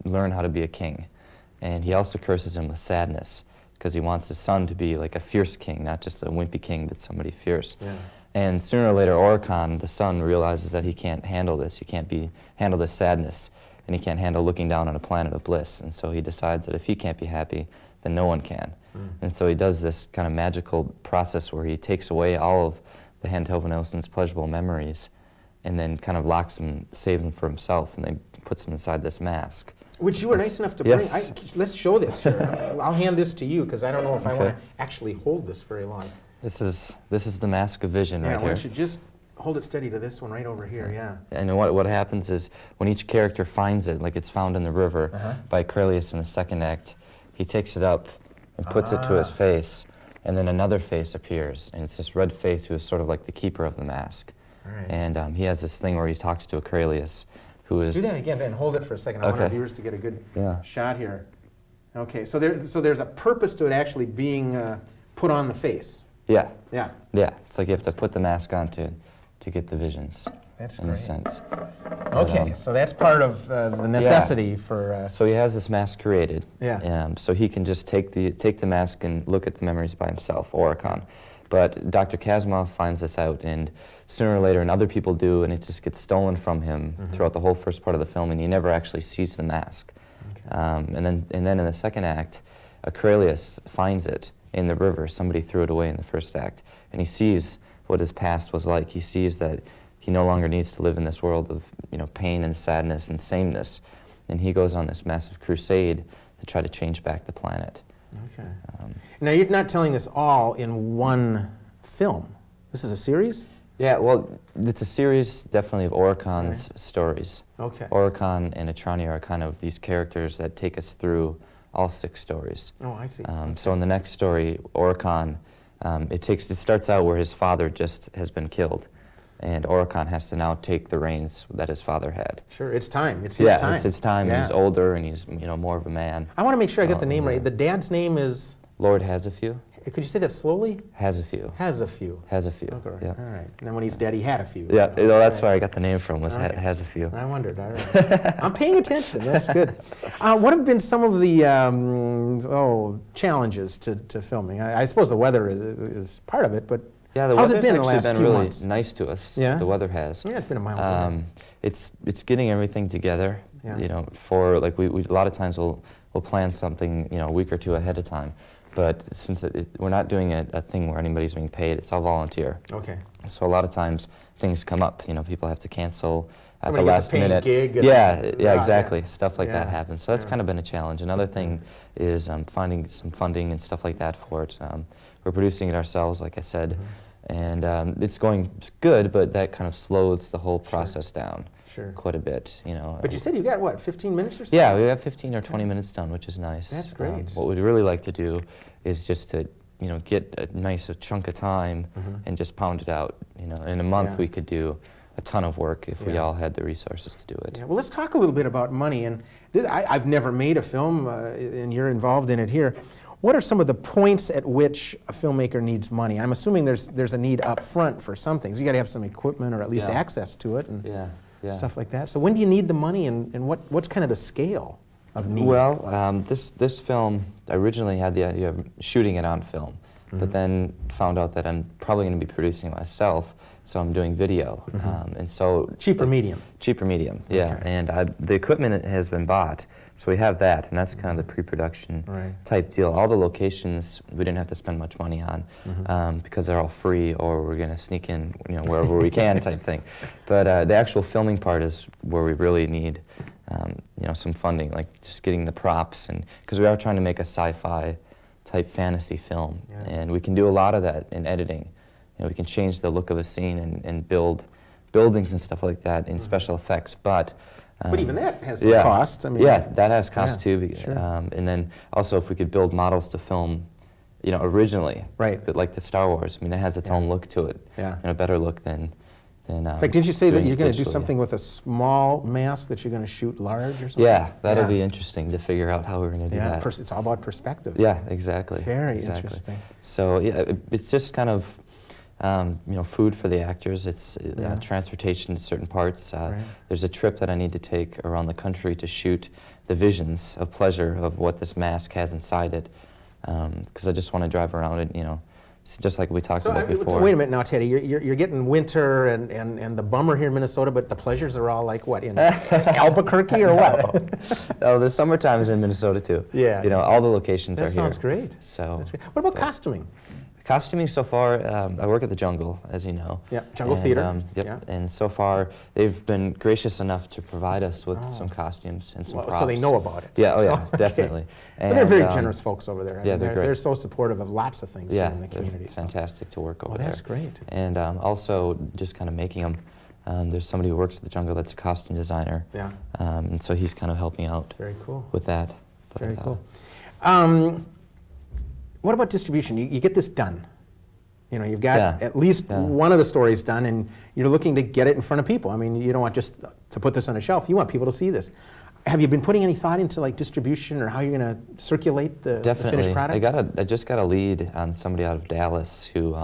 learn how to be a king. And he also curses him with sadness, because he wants his son to be like a fierce king, not just a wimpy king, but somebody fierce. Yeah. And sooner or later, Oricon, the son, realizes that he can't handle this. He can't handle this sadness, and he can't handle looking down on a planet of bliss. And so he decides that if he can't be happy, then no one can. And so he does this kind of magical process where he takes away all of the Hantavanos's pleasurable memories, and then kind of locks them, saves them for himself, and then puts them inside this mask. Which you were nice enough to Yes. bring. Let's show this here. I'll hand this to you, because I don't know if I Okay. want to actually hold this very long. This is the Mask of Vision Yeah, right why here. don't you just hold it steady to this one right over here, yeah. And what happens is when each character finds it, like it's found in the river by Crelius in the second act, he takes it up and puts it to his face, and then another face appears, and it's this red face who is sort of like the keeper of the mask. Right. And he has this thing where he talks to a Crelius, who is... Do that again and hold it for a second. I want our Okay. viewers to get a good Yeah. shot here. Okay, so there's a purpose to it actually being put on the face. Yeah. Yeah. Yeah, it's like you have to put the mask on to get the visions. That's in great. a sense. Okay, so that's part of the necessity for. So he has this mask created. Yeah. So he can just take the mask and look at the memories by himself, Oricon. But Dr. Kazimov finds this out, and sooner or later, and other people do, and it just gets stolen from him throughout the whole first part of the film, and he never actually sees the mask. Okay. And then in the second act, Crelius finds it in the river. Somebody threw it away in the first act, and he sees what his past was like. He sees that he no longer needs to live in this world of pain and sadness and sameness, and he goes on this massive crusade to try to change back the planet. Okay. Now you're not telling this all in one film. This is a series? Yeah, well, it's a series definitely of Oricon's stories. Okay. Oricon and Etrania are kind of these characters that take us through all 6 stories. Oh, I see. So in the next story, Oricon, it starts out where his father just has been killed, and Oricon has to now take the reins that his father had. Sure, it's time. It's his time. It's his time. Yeah. He's older, and he's more of a man. I want to make sure I get the name right. The dad's name is. Lord Hasafew. Could you say that slowly? Hasafew. Hasafew. Hasafew. Okay. Yeah. All right. And then when he's dead, he had a few. Yeah. That's Right. where I got the name from. Was Okay. Hasafew. I wondered. All right. I'm paying attention. That's good. What have been some of the challenges to filming? I suppose the weather is part of it, but Yeah, the how's it weather's been the actually last been few really months? nice to us. Yeah? The weather has. Yeah, it's been a mild winter. It's getting everything together. Yeah. You know, for like we a lot of times we'll plan something, you know, a week or two ahead of time. But since we're not doing a thing where anybody's being paid, it's all volunteer. Okay. So a lot of times things come up. You know, people have to cancel at Somebody the gets a last paying minute. gig and- Yeah, Right, exactly. yeah. Stuff like that Yeah. happens. So that's kind of been a challenge. Another thing is finding some funding and stuff like that for it. We're producing it ourselves, like I said, and it's going good, but that kind of slows the whole process down quite a bit. You know. But you said you got what, 15 minutes or so? Yeah, we have 15 or 20 minutes done, which is nice. That's great. What we'd really like to do is just to, you know, get a nice chunk of time and just pound it out. You know, in a month we could do a ton of work if we all had the resources to do it. Yeah, well, let's talk a little bit about money. And I've never made a film, and you're involved in it here. What are some of the points at which a filmmaker needs money? I'm assuming there's a need up front for some things. You got to have some equipment or at least access to it and stuff like that. So when do you need the money, and what's kind of the scale of need? Well, this film, I originally had the idea of shooting it on film, but then found out that I'm probably going to be producing it myself, so I'm doing video. And so cheaper medium. Cheaper medium, yeah. Okay. And the equipment has been bought, so we have that, and that's kind of the pre-production type deal. All the locations we didn't have to spend much money on because they're all free, or we're going to sneak in, you know, wherever we can type thing. But the actual filming part is where we really need you know, some funding, like just getting the props, and because we are trying to make a sci-fi type fantasy film, and we can do a lot of that in editing. You know, we can change the look of a scene and build buildings and stuff like that in special effects, but even that has cost. I mean, yeah, that has cost too. And then also if we could build models to film, you know, originally, but like the Star Wars, I mean, it has its own look to it, and a better look than. In fact, did you say that you're going to do something with a small mask that you're going to shoot large or something? Yeah, that'll be interesting to figure out how we're going to do that. It's all about perspective. Yeah, exactly. Very interesting. So yeah, it's just kind of you know, food for the actors. It's transportation to certain parts. There's a trip that I need to take around the country to shoot the visions of pleasure of what this mask has inside it, because I just want to drive around it, you know. It's just like we talked about before. Wait a minute now, Teddy. You're getting winter and the bummer here in Minnesota, but the pleasures are all like what, in Albuquerque or what? Oh, the summertime is in Minnesota too. Yeah. You know, all the locations are here. That sounds great. So. That's great. What about costuming? Costuming so far, I work at the Jungle, as you know. Yeah, Jungle Theater. Yep. Yeah. And so far, they've been gracious enough to provide us with some costumes and some props. So they know about it. Yeah, oh yeah, definitely. And they're very generous folks over there. Yeah, they're great. They're so supportive of lots of things here in the community. Fantastic to work over there. That's great. And also just kind of making them. There's somebody who works at the Jungle that's a costume designer. Yeah. And so he's kind of helping out. Very cool. With that. But, very cool. What about distribution? You get this done. You know, you've got at least one of the stories done, and you're looking to get it in front of people. I mean, you don't want just to put this on a shelf. You want people to see this. Have you been putting any thought into like distribution or how you're going to circulate the finished product? I just got a lead on somebody out of Dallas who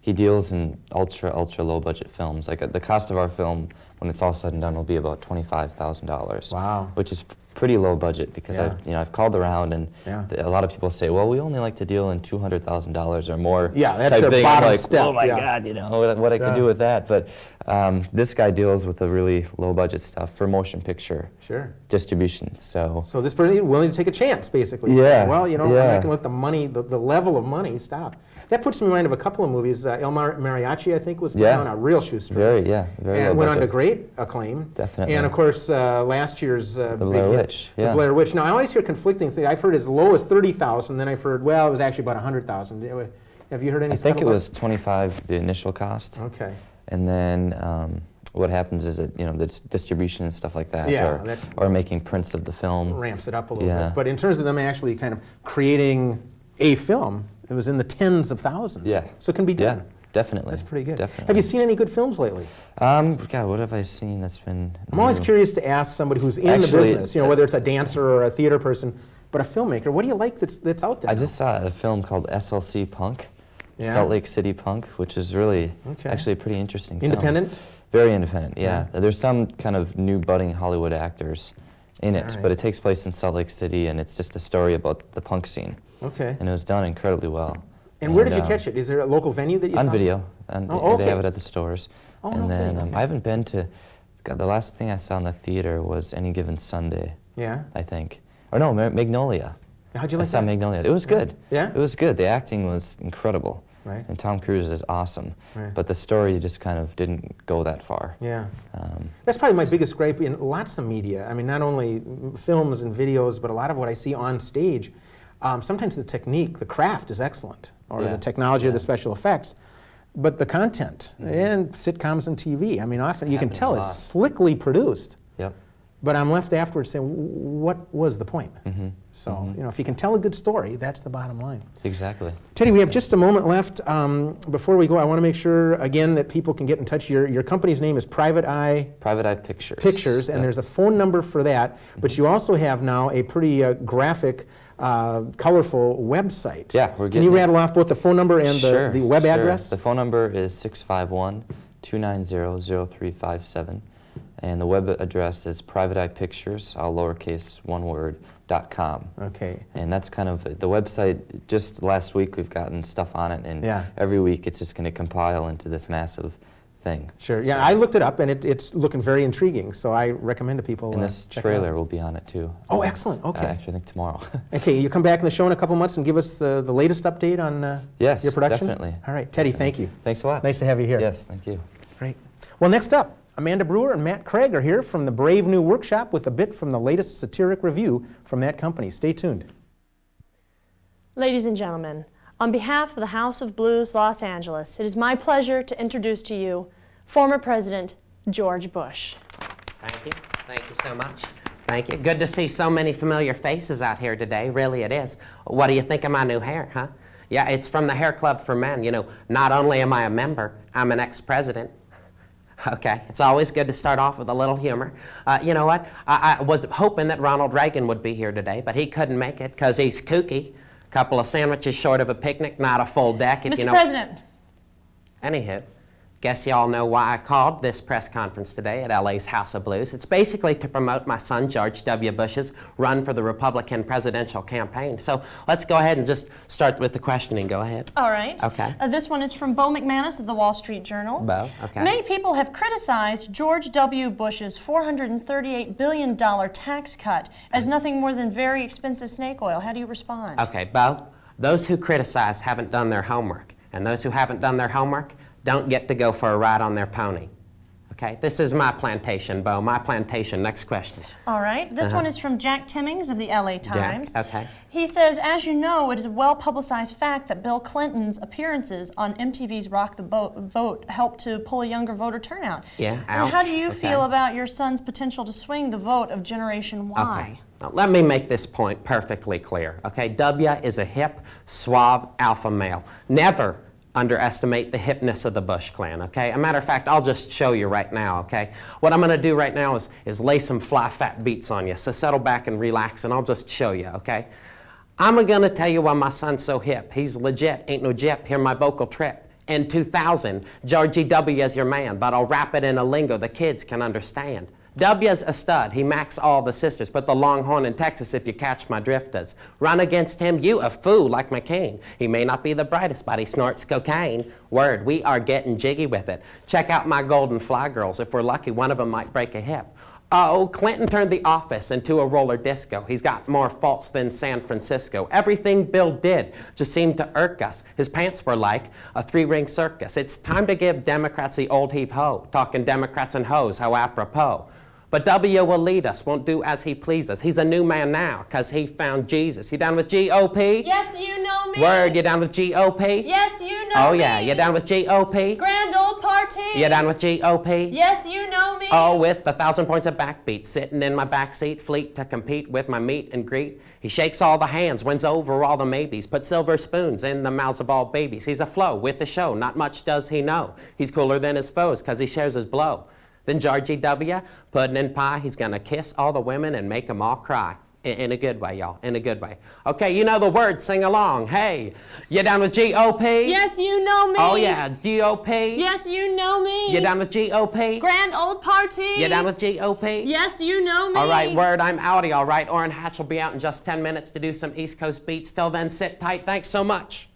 he deals in ultra low budget films. Like the cost of our film, when it's all said and done, will be about $25,000. Wow. Which is pretty low budget because I've called around and a lot of people say, well, we only like to deal in $200,000 or more. Yeah, that's their bottom step. Oh my God, you know what I could do with that. But this guy deals with the really low budget stuff for motion picture distribution. So this person is willing to take a chance, basically. Yeah. Say, well, you know, I'm not going to let the money, the level of money stop. That puts me in mind of a couple of movies. El Mariachi, I think, was on a real shoestring. Very and low went on budget. to great acclaim. Definitely. And of course, last year's The Blair Witch. The Blair Witch. Now, I always hear conflicting things. I've heard as low as 30,000, then I've heard, well, it was actually about 100,000. Have you heard any? I think it was 25 the initial cost. Okay. And then what happens is that, you know, the distribution and stuff like that, or making prints of the film ramps it up a little bit. But in terms of them actually kind of creating a film, it was in the tens of thousands. Yeah. So it can be done. Yeah, definitely. That's pretty good. Definitely. Have you seen any good films lately? God, what have I seen that's been... I'm always curious to ask somebody who's in the business, you know, whether it's a dancer or a theater person, but a filmmaker. What do you like that's out there? I just saw a film called SLC Punk, Salt Lake City Punk, which is really actually a pretty interesting Independent? film. Very independent, yeah. There's some kind of new budding Hollywood actors in it, but it takes place in Salt Lake City, and it's just a story about the punk scene. Okay. And it was done incredibly well. And where did you catch it? Is there a local venue that you saw? On video. They have it at the stores. And then I haven't been to God, the last thing I saw in the theater was Any Given Sunday. Yeah? I think. Or no, Magnolia. How'd you like I saw that? Magnolia. It was good. Yeah? It was good. The acting was incredible. Right. And Tom Cruise is awesome. Right. But the story just kind of didn't go that far. Yeah. That's probably my biggest gripe in lots of media. I mean, not only films and videos, but a lot of what I see on stage. Sometimes the technique, the craft is excellent, or the technology or the special effects. But the content, and sitcoms and TV, I mean, often you can tell it's slickly produced. Yep. But I'm left afterwards saying, what was the point? So, you know, if you can tell a good story, that's the bottom line. Exactly. Teddy, we have just a moment left. Before we go, I want to make sure, again, that people can get in touch. Your company's name is Private Eye Pictures, and there's a phone number for that. But you also have now a pretty graphic, colorful website. Yeah, we're Can getting you rattle off both the phone number and the web address? The phone number is 651-290-0357. And the web address is privateeyepictures, all lowercase, one word, .com. Okay. And that's kind of the website. Just last week we've gotten stuff on it, and every week it's just going to compile into this massive thing. Sure. Yeah, I looked it up, and it's looking very intriguing. So I recommend to people. And this trailer will be on it too. Oh, excellent. Okay. Actually, I think tomorrow. Okay, you come back in the show in a couple months and give us the latest update on your production? Definitely. All right, Teddy, thank you. Thanks a lot. Nice to have you here. Yes, thank you. Great. Well, next up, Amanda Brewer and Matt Craig are here from the Brave New Workshop with a bit from the latest satiric review from that company. Stay tuned. Ladies and gentlemen, on behalf of the House of Blues Los Angeles, it is my pleasure to introduce to you former President George Bush. Thank you. Thank you so much. Thank you. Good to see so many familiar faces out here today. Really, it is. What do you think of my new hair, huh? Yeah, it's from the Hair Club for Men. You know, not only am I a member, I'm an ex-president. Okay, it's always good to start off with a little humor. You know what? I was hoping that Ronald Reagan would be here today, but he couldn't make it because he's kooky. A couple of sandwiches short of a picnic, not a full deck. If Mr. you know. President. Anywho, guess you all know why I called this press conference today at LA's House of Blues. It's basically to promote my son, George W. Bush's run for the Republican presidential campaign. So let's go ahead and just start with the questioning. Go ahead. All right. Okay. This one is from Bo McManus of the Wall Street Journal. Bo, okay. Many people have criticized George W. Bush's $438 billion tax cut as nothing more than very expensive snake oil. How do you respond? Okay, Bo, those who criticize haven't done their homework, and those who haven't done their homework don't get to go for a ride on their pony. Okay, this is my plantation, Bo, my plantation. Next question. All right, this one is from Jack Timmings of the LA Times. Jack, okay. He says, as you know, it is a well-publicized fact that Bill Clinton's appearances on MTV's Rock the Vote helped to pull a younger voter turnout. Yeah, And ouch. how do you Okay. feel about your son's potential to swing the vote of Generation Y? Okay. Now, let me make this point perfectly clear. Okay, W is a hip, suave alpha male. Never underestimate the hipness of the Bush clan, okay? A matter of fact, I'll just show you right now, okay? What I'm gonna do right now is lay some fly fat beats on you, so settle back and relax and I'll just show you, okay? I'm gonna tell you why my son's so hip. He's legit, ain't no jip, hear my vocal trip. In 2000, Georgie W is your man, but I'll wrap it in a lingo the kids can understand. W's a stud, he macks all the sisters, but the Longhorn in Texas if you catch my drift does. Run against him, you a fool like McCain. He may not be the brightest, but he snorts cocaine. Word, we are getting jiggy with it. Check out my Golden Fly girls. If we're lucky, one of them might break a hip. Oh, Clinton turned the office into a roller disco. He's got more faults than San Francisco. Everything Bill did just seemed to irk us. His pants were like a three-ring circus. It's time to give Democrats the old heave-ho. Talking Democrats and hoes, how apropos. But W will lead us, won't do as he pleases. He's a new man now, cause he found Jesus. You down with GOP? Yes, you know me. Word, you down with GOP? Yes, you know Oh me. yeah, you down with GOP? Grand old party. You down with GOP? Yes, you know me. Oh, with 1,000 points of backbeat, sitting in my backseat, fleet to compete with my meet and greet. He shakes all the hands, wins over all the maybes, put silver spoons in the mouths of all babies. He's a flow with the show, not much does he know. He's cooler than his foes, cause he shares his blow. Then Georgie W, pudding and pie, he's gonna kiss all the women and make them all cry. In a good way, y'all, in a good way. Okay, you know the words, sing along. Hey, you down with GOP? Yes, you know me. Oh yeah, GOP? Yes, you know me. You down with GOP? Grand old party. You down with GOP? Yes, you know me. All right, word, I'm outie, all right. Orrin Hatch will be out in just 10 minutes to do some East Coast beats. Till then, sit tight. Thanks so much.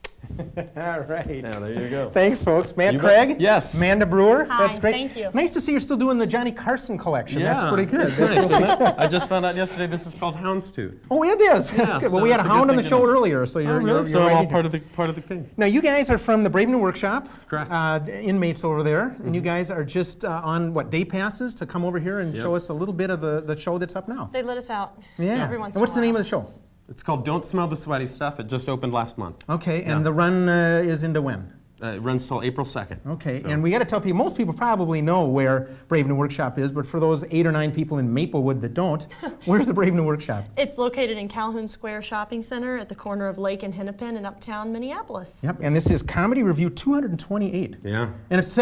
All right. Yeah, there you go. Thanks, folks. Matt You bet. Craig? Yes. Amanda Brewer? Hi, That's great. thank you. Nice to see you're still doing the Johnny Carson collection. Yeah, That's pretty good. yeah, nice, isn't it? I just found out yesterday this is called Houndstooth. Oh, it is. That's Yeah, good. Well, so we had a that's a good hound on the thing to show know. earlier, so you're, Oh, really? you're So I'm right all here. part of the thing. Now, you guys are from the Brave New Workshop. Correct. Inmates over there. And you guys are just on, what, day passes to come over here and Yep. show us a little bit of the show that's up now. They let us out Yeah. every once And what's in a the name while. of the show? It's called Don't Smell the Sweaty Stuff. It just opened last month. Okay, and Yeah. the run is into when? It runs till April 2nd. Okay, So- and we got to tell people, most people probably know where Brave New Workshop is, but for those 8 or 9 people in Maplewood that don't, where's the Brave New Workshop? It's located in Calhoun Square Shopping Center at the corner of Lake and Hennepin in uptown Minneapolis. Yep, and this is Comedy Review 228. Yeah. And it's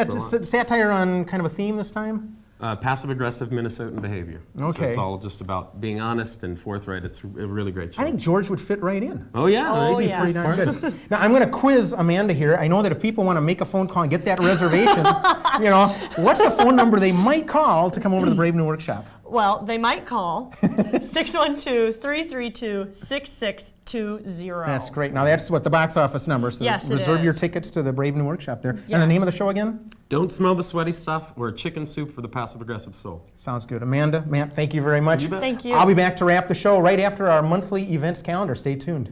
satire on kind of a theme this time? Passive-aggressive Minnesotan behavior. Okay. So it's all just about being honest and forthright. It's a really great show. I think George would fit right in. Oh, yeah. Oh, He'd be yeah. pretty darn good. Now, I'm going to quiz Amanda here. I know that if people want to make a phone call and get that reservation, you know, what's the phone number they might call to come over to the Brave New Workshop? Well, they might call 612-332-6620. That's great. Now, that's what the box office number, so Yes, it reserve your is. tickets to the Brave New Workshop there. And the Yes. name of the show again? Don't Smell the Sweaty Stuff or Chicken Soup for the Passive-Aggressive Soul. Sounds good. Amanda, Matt, thank you very much. You bet. Thank you. I'll be back to wrap the show right after our monthly events calendar. Stay tuned.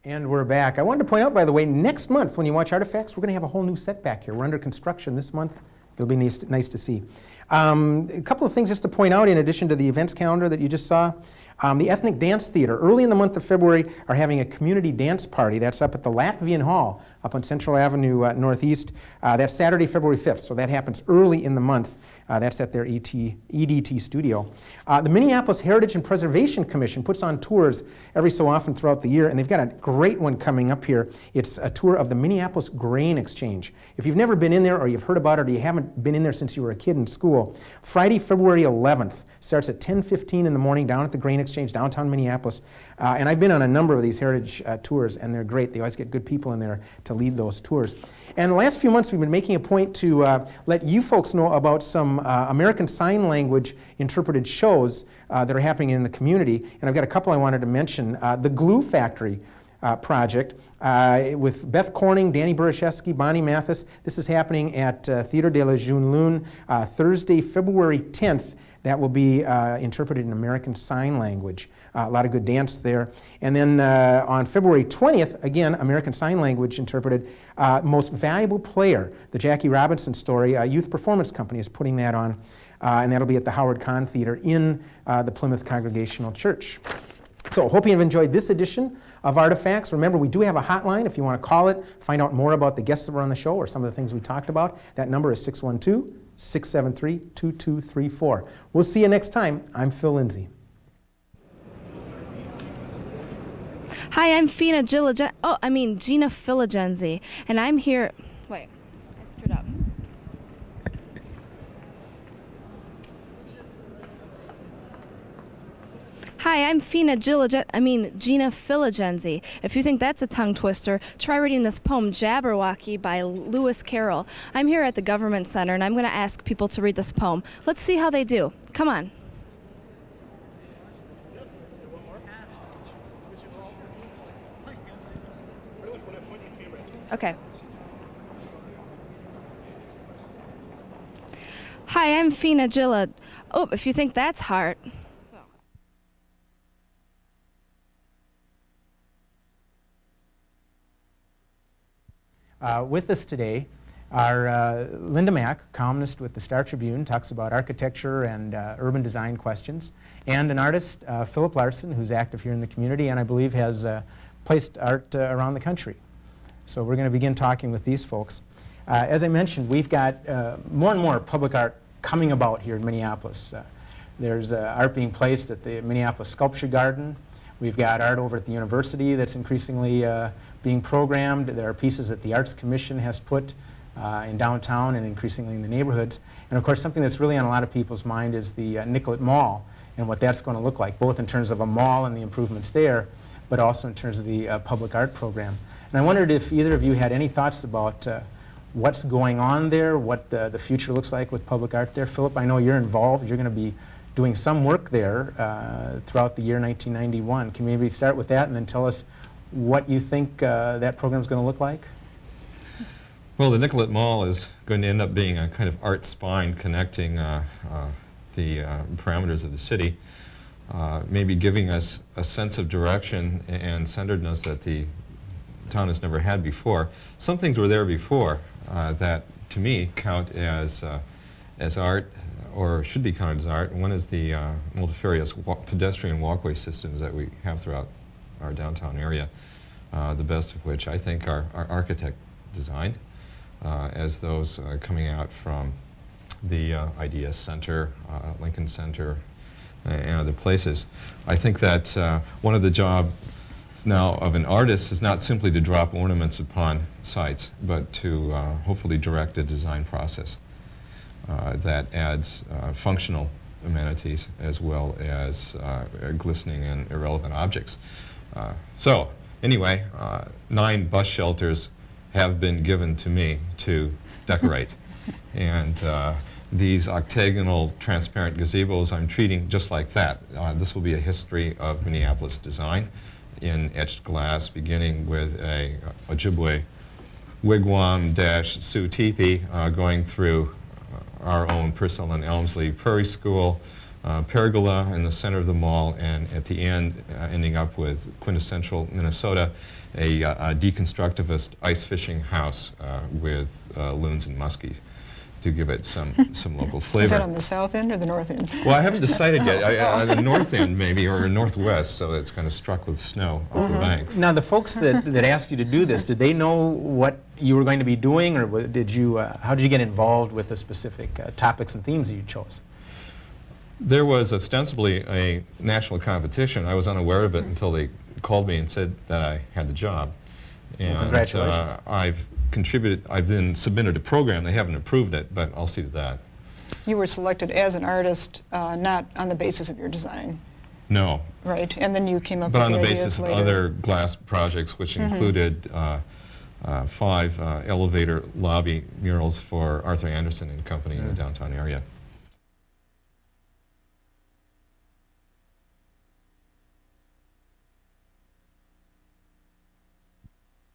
And we're back. I wanted to point out, by the way, next month when you watch Artifacts, we're going to have a whole new set back here. We're under construction this month. It'll be nice to see. A couple of things just to point out in addition to the events calendar that you just saw. The Ethnic Dance Theater, early in the month of February, are having a community dance party. That's up at the Latvian Hall up on Central Avenue Northeast. That's Saturday, February 5th, so that happens early in the month. That's at their EDT studio. The Minneapolis Heritage and Preservation Commission puts on tours every so often throughout the year, and they've got a great one coming up here. It's a tour of the Minneapolis Grain Exchange. If you've never been in there, or you've heard about it, or you haven't been in there since you were a kid in school, Friday, February 11th, starts at 10:15 in the morning down at the Grain Exchange, downtown Minneapolis. And I've been on a number of these heritage tours, and they're great. They always get good people in there to lead those tours. And the last few months, we've been making a point to let you folks know about some American Sign Language interpreted shows that are happening in the community. And I've got a couple I wanted to mention. The Glue Factory project with Beth Corning, Danny Buraszewski, Bonnie Mathis. This is happening at Theatre de la Jeune Lune Thursday, February 10th. That will be interpreted in American Sign Language. A lot of good dance there. And then on February 20th, again, American Sign Language interpreted. Most Valuable Player, the Jackie Robinson story. Youth Performance Company is putting that on. And that'll be at the Howard Kahn Theater in the Plymouth Congregational Church. So hope you've enjoyed this edition of Artifacts. Remember, we do have a hotline if you want to call it, find out more about the guests that were on the show or some of the things we talked about. That number is 612-673-2234. We'll see you next time. I'm Phill Lindsay. Hi, I'm Gina Filigenzi, and I'm here. Wait, I screwed up. Hi, I'm Gina Filigenzi. If you think that's a tongue twister, try reading this poem, Jabberwocky, by Lewis Carroll. I'm here at the Government Center, and I'm going to ask people to read this poem. Let's see how they do. Come on. Okay. Hi, I'm Fina Gilla. Oh, if you think that's hard. With us today are Linda Mack, columnist with the Star Tribune, talks about architecture and urban design questions, and an artist, Philip Larson, who's active here in the community and I believe has placed art around the country. So we're going to begin talking with these folks. As I mentioned, we've got more and more public art coming about here in Minneapolis. There's art being placed at the Minneapolis Sculpture Garden. We've got art over at the university that's increasingly being programmed. There are pieces that the Arts Commission has put in downtown and increasingly in the neighborhoods. And of course, something that's really on a lot of people's mind is the Nicollet Mall and what that's going to look like, both in terms of a mall and the improvements there, but also in terms of the public art program. And I wondered if either of you had any thoughts about what's going on there, what the future looks like with public art there. Philip, I know you're involved. You're going to be doing some work there throughout the year 1991. Can you maybe start with that and then tell us what you think that program is going to look like? Well, the Nicollet Mall is going to end up being a kind of art spine connecting the parameters of the city, maybe giving us a sense of direction and centeredness that the town has never had before. Some things were there before that, to me, count as art, or should be counted as art. One is the multifarious pedestrian walkway systems that we have throughout our downtown area, the best of which I think our architect designed, as those coming out from the IDS Center, Lincoln Center, and other places. I think that one of the jobs now of an artist is not simply to drop ornaments upon sites, but to hopefully direct a design process that adds functional amenities as well as glistening and irrelevant objects. So anyway, 9 bus shelters have been given to me to decorate. And these octagonal transparent gazebos I'm treating just like that. This will be a history of Minneapolis design in etched glass, beginning with a Ojibwe wigwam-Sioux teepee going through our own Purcell and Elmsley Prairie School, pergola in the center of the mall, and at the end ending up with quintessential Minnesota, a deconstructivist ice fishing house with loons and muskies to give it some local flavor. Is that on the south end or the north end? Well, I haven't decided yet. The north end maybe, or northwest, so it's kind of struck with snow up the banks. Now, the folks that asked you to do this, did they know what you were going to be doing, or did you? How did you get involved with the specific topics and themes that you chose? There was ostensibly a national competition. I was unaware of it until they called me and said that I had the job. And well, congratulations. I've then submitted a program. They haven't approved it, but I'll see to that. You were selected as an artist, not on the basis of your design. No. Right, and then you came up but with on the ideas basis later. of other glass projects, which included 5 elevator lobby murals for Arthur Anderson and Company in the downtown area.